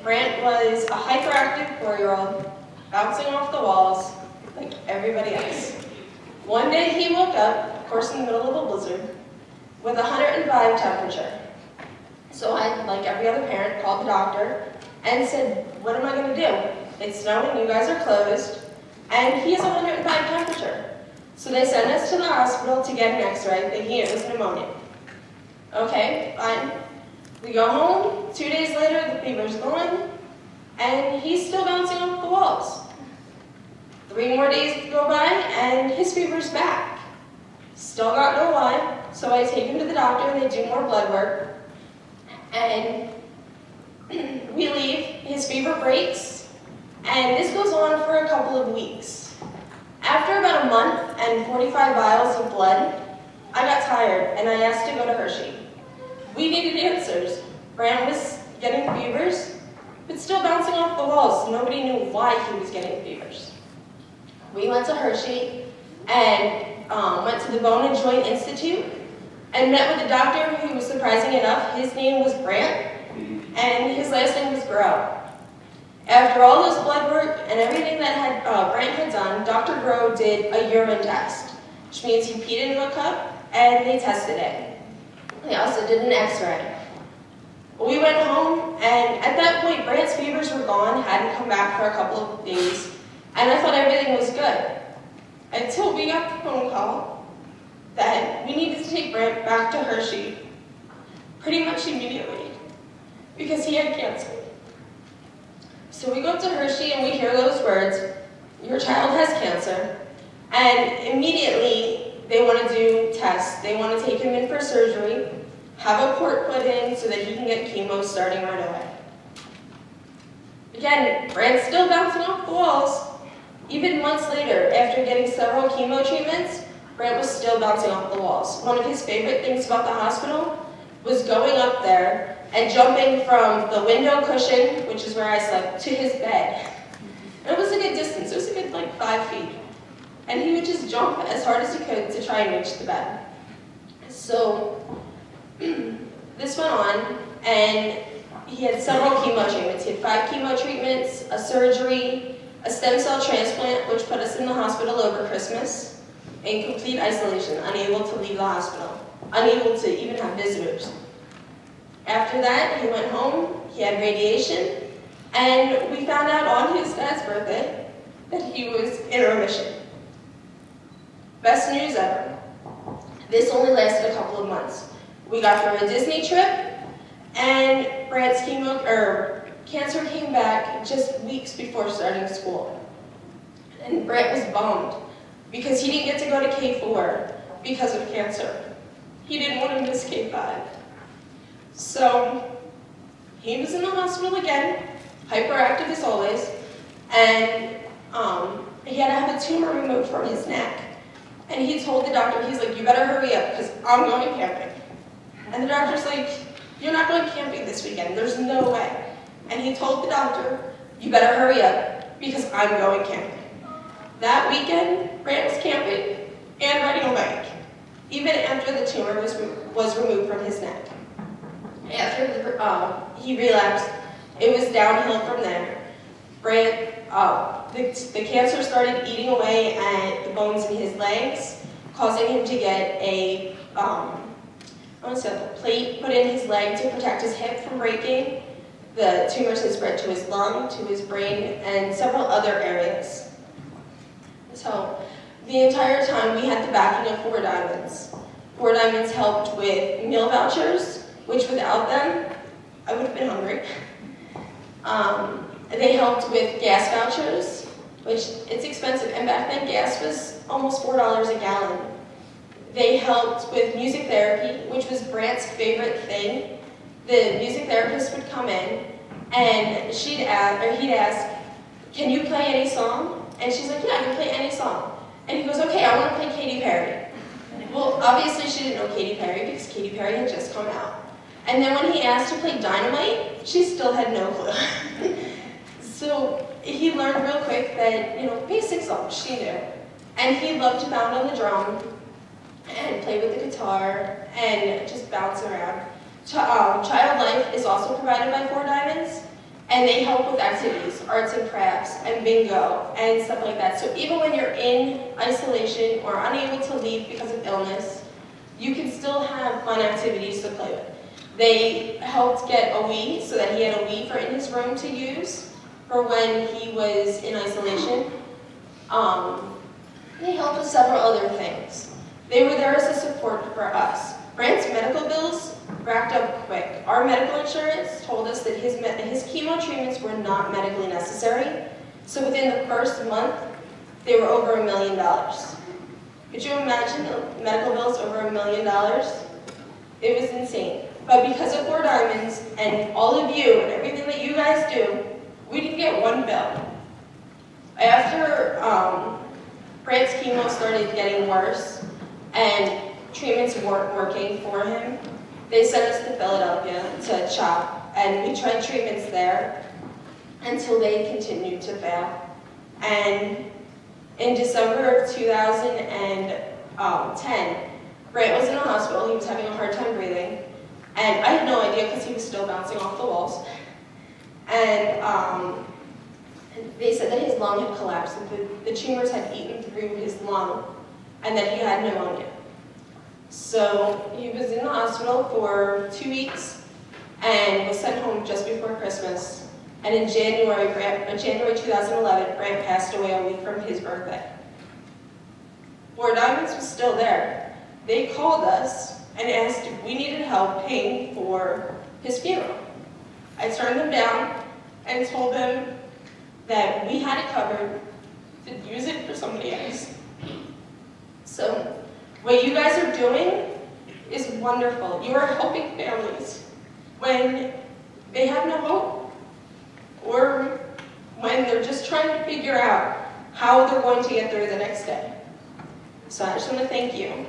Brandt was a hyperactive 4-year-old, bouncing off the walls like everybody else. One day he woke up, of course in the middle of a blizzard, with 105 temperature. So I, like every other parent, called the doctor and said, what am I going to do? It's snowing, you guys are closed, and he has 105 temperature. So they sent us to the hospital to get an x-ray, thinking it was pneumonia. Okay, fine. We go home, 2 days later, the fever's gone, and he's still bouncing off the walls. 3 more days go by, and his fever's back. Still got no why, so I take him to the doctor, and they do more blood work, and we leave, his fever breaks, and this goes on for a couple of weeks. After about a month and 45 vials of blood, I got tired, and I asked to go to Hershey. We needed answers. Brandt was getting fevers, but still bouncing off the walls. Nobody knew why he was getting fevers. We went to Hershey and went to the Bone and Joint Institute and met with a doctor who, surprising enough, his name was Brandt, and his last name was Grow. After all this blood work and everything that Brandt had done, Dr. Grow did a urine test, which means he peed into a cup and they tested it. They also did an x-ray. We went home, and at that point, Brandt's fevers were gone, hadn't come back for a couple of days, and I thought everything was good. Until we got the phone call that we needed to take Brandt back to Hershey pretty much immediately because he had cancer. So we go up to Hershey and we hear those words, your child has cancer, and immediately they want to do tests. They want to take him in for surgery, have a port put in so that he can get chemo starting right away. Again, Brandt's still bouncing off the walls. Even months later, after getting several chemo treatments, Brandt was still bouncing off the walls. One of his favorite things about the hospital was going up there and jumping from the window cushion, which is where I slept, to his bed. And it was a good distance. It was a good, 5 feet. And he would just jump as hard as he could to try and reach the bed. So this went on, and he had several chemo treatments. He had 5 chemo treatments, a surgery, a stem cell transplant, which put us in the hospital over Christmas, in complete isolation, unable to leave the hospital, unable to even have visitors. After that, he went home, he had radiation, and we found out on his dad's birthday that he was in remission. Best news ever. This only lasted a couple of months. We got through a Disney trip, and Brandt's cancer came back just weeks before starting school. And Brandt was bummed because he didn't get to go to K4 because of cancer. He didn't want to miss K5. So he was in the hospital again, hyperactive as always, and he had to have a tumor removed from his neck. And he told the doctor, he's like, you better hurry up because I'm going camping. And the doctor's like, you're not going camping this weekend, there's no way. And he told the doctor, you better hurry up because I'm going camping. That weekend, Brandt was camping and riding a bike, even after the tumor was removed from his neck. After he relapsed, it was downhill from there. Brandt, the cancer started eating away at the bones in his legs, causing him to get a plate put in his leg to protect his hip from breaking. The tumors had spread to his lung, to his brain, and several other areas. So the entire time we had the backing of 4 Diamonds. 4 Diamonds helped with meal vouchers, which without them, I would have been hungry. They helped with gas vouchers, which it's expensive, and back then gas was almost $4 a gallon. They helped with music therapy, which was Brandt's favorite thing. The music therapist would come in, and he'd ask, can you play any song? And she's like, yeah, I can play any song. And he goes, okay, I want to play Katy Perry. Well, obviously she didn't know Katy Perry because Katy Perry had just come out. And then when he asked to play Dynamite, she still had no clue. So he learned real quick that, basic songs she knew. And he loved to pound on the drum and play with the guitar and just bounce around. Child Life is also provided by 4 Diamonds, And they help with activities, arts and crafts, and bingo, and stuff like that. So even when you're in isolation or unable to leave because of illness, you can still have fun activities to play with. They helped get a Wii, so that he had a Wii in his room to use for when he was in isolation. They helped with several other things. They were there as a support for us. Brandt's medical bills racked up quick. Our medical insurance told us that his chemo treatments were not medically necessary, so within the first month, they were over $1 million. Could you imagine the medical bills over $1 million? It was insane. But because of Four Diamonds and all of you and everything that you guys do, we didn't get one bill. After Brandt's chemo started getting worse and treatments weren't working for him, they sent us to Philadelphia to CHOP, and we tried treatments there until they continued to fail. And in December of 2010, Brandt was in a hospital. He was having a hard time breathing, and I had no idea because he was still bouncing off the walls. And they said that his lung had collapsed, and the tumors had eaten through his lung, and that he had pneumonia. So he was in the hospital for 2 weeks and was sent home just before Christmas. And in January 2011, Brandt passed away a week from his birthday. Four Diamonds was still there. They called us and asked if we needed help paying for his funeral. I turned them down and told them that we had it covered to use it for somebody else. So what you guys are doing is wonderful. You are helping families when they have no hope, or when they're just trying to figure out how they're going to get through the next day. So I just want to thank you.